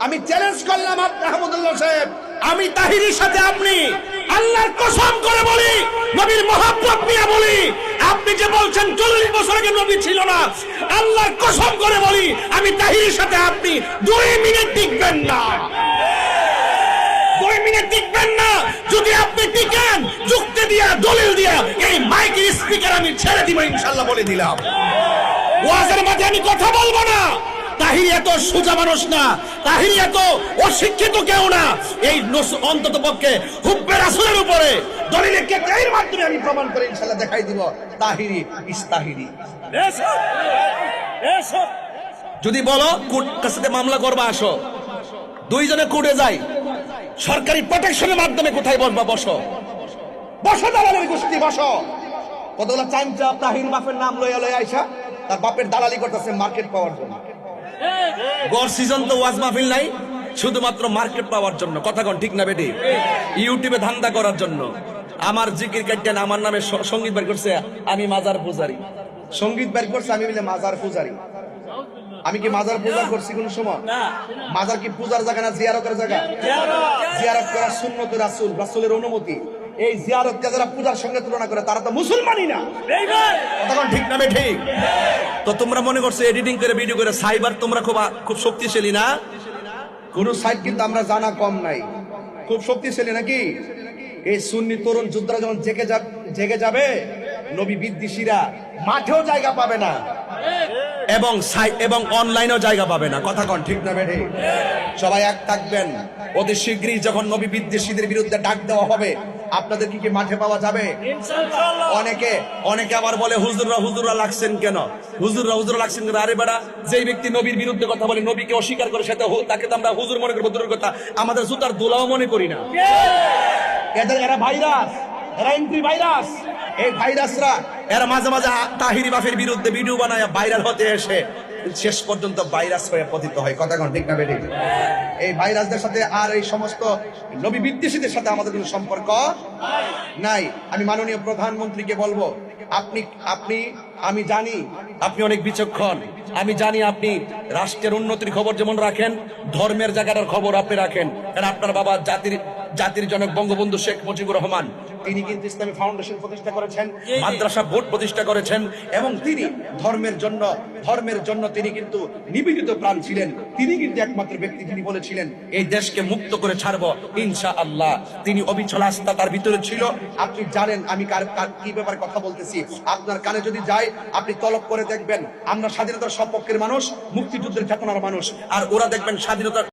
আমি চ্যালেঞ্জ করলাম আহমদুল্লাহ সাহেব, আমি তাহিরির সাথে আপনি আল্লাহর কসম করে বলি, নবীর মহব্বত নিয়ে বলি, আপনি যে বলছেন 40 বছর আগে নবী ছিল না, আল্লাহর কসম করে বলি আমি তাহিরির সাথে আপনি 2 মিনিট টিকবেন না, 2 মিনিট টিকবেন না। যদি আপনি টিকেন যুক্তি দিয়া দলিল দিয়া এই মাইকের স্পিকার আমি ছেড়ে দিব ইনশাআল্লাহ, বলে দিলাম। ওয়াজের মাঝে আমি কথা বলবো না। তাহিরি এত সোজা মানুষ না, তাহিরি এত অশিক্ষিত কেউ না। এই অন্তত পক্ষে হুব্বে রাসূলের উপরে দলিলের কেতাবের মাধ্যমে আমি প্রমাণ করে ইনশাআল্লাহ দেখাই দিব তাহিরি ইস তাহিরি। যদি বলো কোর্ট কাছে মামলা করবা, আসো, 2 জনে কোর্টে যাই, সরকারি প্রোটেকশনের মাধ্যমে কোথায় বসবা, বসো, বসো, দালালের গোষ্ঠী বসো। কতগুলো চাইমচা তাহির বাপের নাম লইয়া লইয়া আইসা তার বাপের দালালি করতেছে মার্কেট পাওয়ার জন্য। গড় সিজন তো ওয়াজ মাহফিল নাই, শুধুমাত্র মার্কেট পাওয়ার জন্য। কথা কোন ঠিক না বেটি? ইউটিউবে ধান্দা করার জন্য। আমার জিকির কাটতেন, আমার নামে সঙ্গীত বের করছে আমি মাজার পূজারি, সঙ্গীত বের করছে আমি বলে মাজার পূজারি। আমি কি মাজার পূজা করছি কোন সময়? মাজার কি পূজার জায়গা না জিয়ারতের জায়গা? জিয়ারত করা সুন্নত রাসূল, রাসূলের অনুমতি। এই জিয়ারতকে যারা পূজার সঙ্গে তুলনা করে তারা তো মুসলমানই না। তখন ঠিক না ঠিক? তো তোমরা মনে করছো এডিটিং করে ভিডিও করে সাইবার তোমরা খুব শক্তিশালী না? কোন সাইট কিন্তু আমরা জানা কম নাই, খুব শক্তিশালী নাকি? এই সুন্নি তরুণ যোদ্ধারা যখন জেগে যাবে, নবী বিদ্বেষীরা মাঠেও জায়গা পাবে না এবং অনলাইনেও জায়গা পাবে না। কথা কন ঠিক না বেঠে? সবাই এক থাকবেন। অতি শীঘ্রই যখন নবী বিদ্বেষীদের বিরুদ্ধে ডাক দেওয়া হবে, আপনাদের কি মাঠে পাওয়া যাবে? অনেকে আবার বলে হুজুররা লাগছেন কেন? হুজুররা লাগছেন কেন? আরে বেড়া, যেই ব্যক্তি নবীর বিরুদ্ধে কথা বলে, নবীকে অস্বীকার করে, সেটা তাকে তো আমরা হুজুর মনে করবো, দূরের কথা আমাদের জুতার দোলাও মনে করি না। এরা ভাইরাস, এরা এন্ট্রি ভাইরাস। এই ভাইরাসরা এরা মাঝে মাঝে তাহিরি বাপের বিরুদ্ধে ভিডিও বানায় ভাইরাল হতে এসে শেষ পর্যন্ত ভাইরাস হয়ে পতিত হয়। কথা কোন ঠিক না বেটি? এই ভাইরাসদের সাথে আর এই সমস্ত নবী বিদ্বেষীদের সাথে আমাদের কোনো সম্পর্ক নাই। আমি মাননীয় প্রধানমন্ত্রীকে বলবো, আমি জানি আপনি অনেক বিচক্ষণ, আমি জানি আপনি রাষ্ট্রের উন্নতির খবর যেমন রাখেন, ধর্মের জায়গাটার খবর আপনি রাখেন। কারণ আপনার বাবা জাতির জনক বঙ্গবন্ধু শেখ মুজিবুর রহমান, তিনি কিন্তু ইসলামী ফাউন্ডেশন প্রতিষ্ঠা করেছেন, মাদ্রাসা বোর্ড প্রতিষ্ঠা করেছেন, এবং তিনি ধর্মের জন্য তিনি কিন্তু নিবেদিত প্রাণ ছিলেন। তিনি কিন্তু একমাত্র ব্যক্তি যিনি বলেছিলেন এই দেশকে মুক্ত করে ছাড়বো ইনশাআল্লাহ। তিনি অবিচল আস্থা তার ভিতরে ছিল। আপনি জানেন আমি কি ব্যাপারে কথা বলতেছি। আপনার কানে যদি যায় আপনি তলব করে দেখবেন, আমরা স্বাধীনতার সপক্ষের মানুষ, মুক্তিযুদ্ধের চেতনার মানুষ, আর ওরা দেখবেন স্বাধীনতার